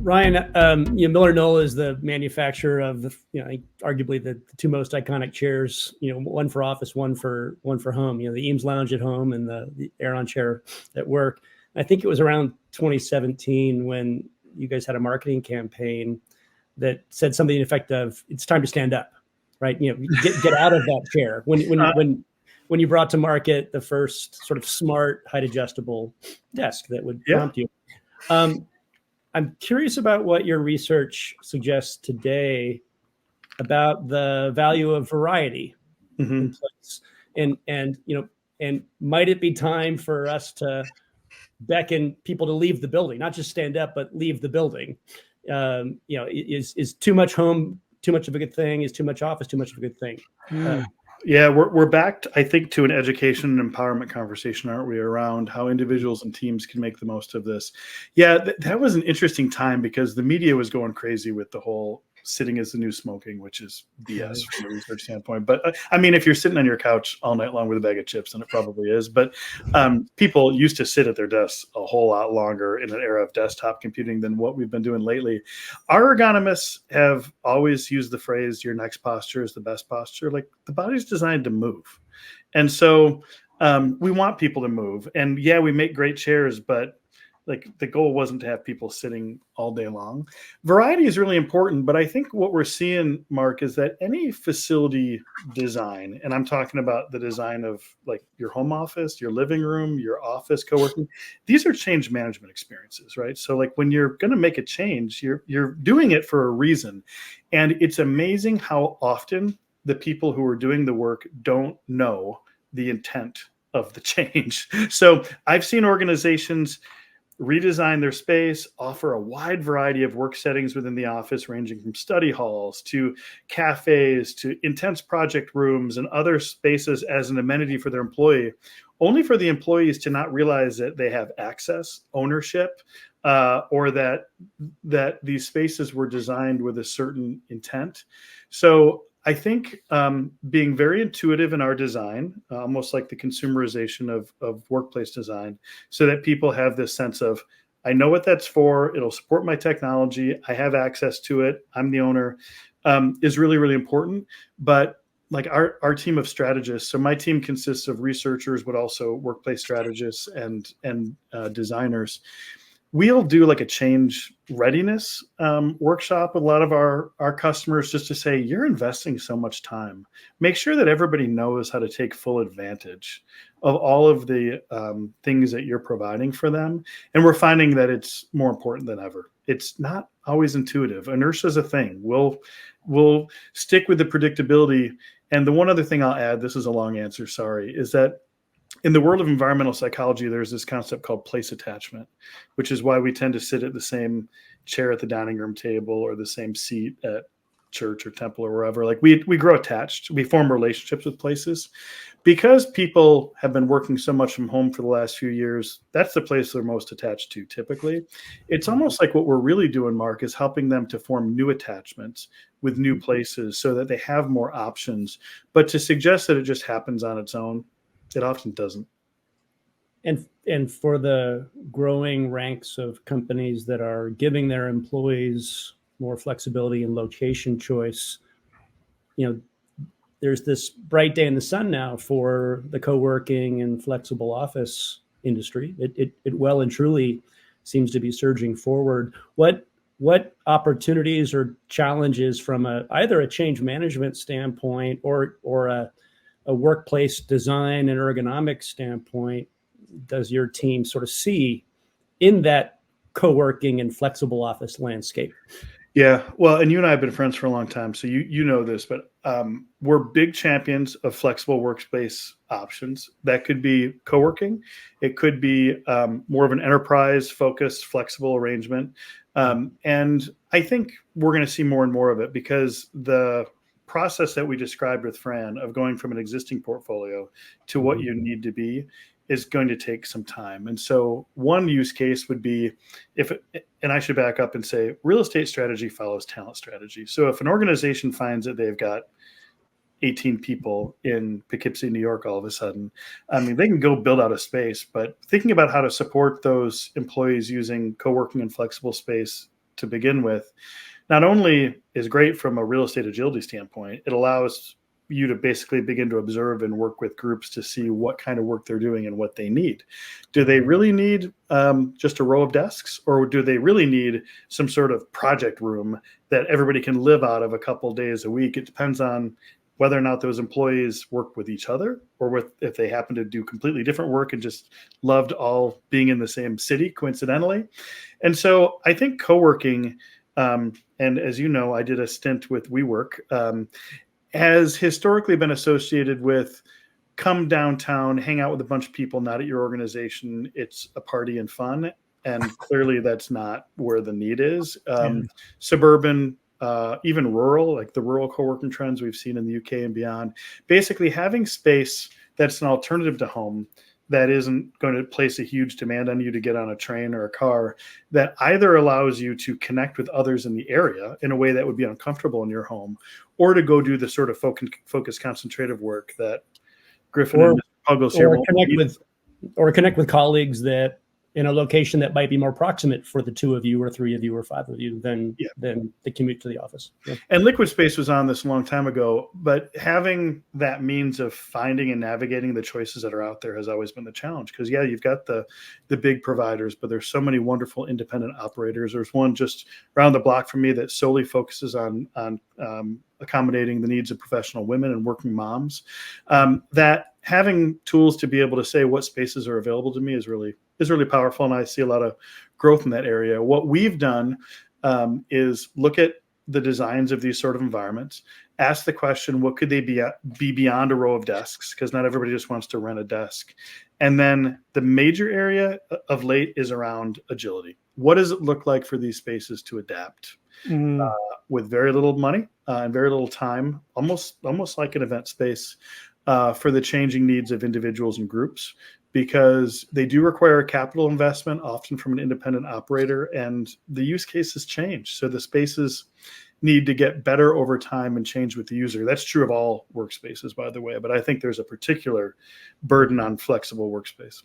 Ryan, MillerKnoll is the manufacturer of arguably the two most iconic chairs. One for office, one for home. The Eames Lounge at home and the Aeron chair at work. I think it was around 2017 when you guys had a marketing campaign that said something in effect of "It's time to stand up," right? Get out of that chair. When you brought to market the first sort of smart height adjustable desk that would prompt you. I'm curious about what your research suggests today about the value of variety in place, and might it be time for us to beckon people to leave the building, not just stand up, but leave the building? Is too much home too much of a good thing? Is too much office too much of a good thing? Yeah, we're back, I think, to an education and empowerment conversation, aren't we, around how individuals and teams can make the most of this. Yeah, that was an interesting time because the media was going crazy with the whole sitting is the new smoking, which is BS from a research standpoint. But I mean, if you're sitting on your couch all night long with a bag of chips, then it probably is. But people used to sit at their desks a whole lot longer in an era of desktop computing than what we've been doing lately. Our ergonomists have always used the phrase, your next posture is the best posture. Like, the body's designed to move. And so we want people to move. And yeah, we make great chairs, but like, the goal wasn't to have people sitting all day long. Variety is really important, but I think what we're seeing, Mark, is that any facility design, and I'm talking about the design of like your home office, your living room, your office, co-working, these are change management experiences, right? So like, when you're going to make a change, you're doing it for a reason. And it's amazing how often the people who are doing the work don't know the intent of the change. So I've seen organizations redesign their space, offer a wide variety of work settings within the office, ranging from study halls to cafes to intense project rooms and other spaces as an amenity for their employee, only for the employees to not realize that they have access, ownership, or that these spaces were designed with a certain intent. So I think being very intuitive in our design, almost like the consumerization of workplace design, so that people have this sense of, I know what that's for, it'll support my technology, I have access to it, I'm the owner, is really, really important. But like our team of strategists, so my team consists of researchers, but also workplace strategists and designers. We'll do like a change readiness workshop with a lot of our customers, just to say, you're investing so much time. Make sure that everybody knows how to take full advantage of all of the things that you're providing for them. And we're finding that it's more important than ever. It's not always intuitive. Inertia is a thing. We'll stick with the predictability. And the one other thing I'll add, this is a long answer, sorry, is that in the world of environmental psychology, there's this concept called place attachment, which is why we tend to sit at the same chair at the dining room table or the same seat at church or temple or wherever. Like, we grow attached. We form relationships with places. Because people have been working so much from home for the last few years, that's the place they're most attached to typically. It's almost like what we're really doing, Mark, is helping them to form new attachments with new places so that they have more options. But to suggest that it just happens on its own, it often doesn't. And for the growing ranks of companies that are giving their employees more flexibility and location choice, there's this bright day in the sun now for the co-working and flexible office industry. It well and truly seems to be surging forward. What opportunities or challenges from either a change management standpoint or a workplace design and ergonomic standpoint does your team sort of see in that co-working and flexible office landscape? Yeah, well, and you and I have been friends for a long time, so you know this, but we're big champions of flexible workspace options. That could be co-working. It could be more of an enterprise-focused, flexible arrangement. And I think we're going to see more and more of it, because the process that we described with Fran of going from an existing portfolio to what you need to be is going to take some time. And so one use case would be and I should back up and say, real estate strategy follows talent strategy. So if an organization finds that they've got 18 people in Poughkeepsie, New York, all of a sudden, I mean, they can go build out a space, but thinking about how to support those employees using co-working and flexible space to begin with, not only is great from a real estate agility standpoint, it allows you to basically begin to observe and work with groups to see what kind of work they're doing and what they need. Do they really need just a row of desks, or do they really need some sort of project room that everybody can live out of a couple days a week? It depends on whether or not those employees work with each other, or if they happen to do completely different work and just loved all being in the same city coincidentally. And so I think co-working, and as you know, I did a stint with WeWork, has historically been associated with come downtown, hang out with a bunch of people not at your organization. It's a party and fun. And clearly that's not where the need is. Suburban, even rural, like the rural co-working trends we've seen in the UK and beyond, basically having space that's an alternative to home, that isn't going to place a huge demand on you to get on a train or a car, that either allows you to connect with others in the area in a way that would be uncomfortable in your home, or to go do the sort of focus concentrative work that Griffin and Puggles here or connect with colleagues that in a location that might be more proximate for the 2 of you or 3 of you or 5 of you than the commute to the office. Yeah. And LiquidSpace was on this a long time ago, but having that means of finding and navigating the choices that are out there has always been the challenge. Because you've got the big providers, but there's so many wonderful independent operators. There's one just around the block from me that solely focuses on accommodating the needs of professional women and working moms. That having tools to be able to say what spaces are available to me is really powerful, and I see a lot of growth in that area. What we've done is look at the designs of these sort of environments, ask the question, what could they be beyond a row of desks? Because not everybody just wants to rent a desk. And then the major area of late is around agility. What does it look like for these spaces to adapt with very little money and very little time, almost like an event space for the changing needs of individuals and groups? Because they do require a capital investment, often from an independent operator, and the use cases change. So the spaces need to get better over time and change with the user. That's true of all workspaces, by the way, but I think there's a particular burden on flexible workspace.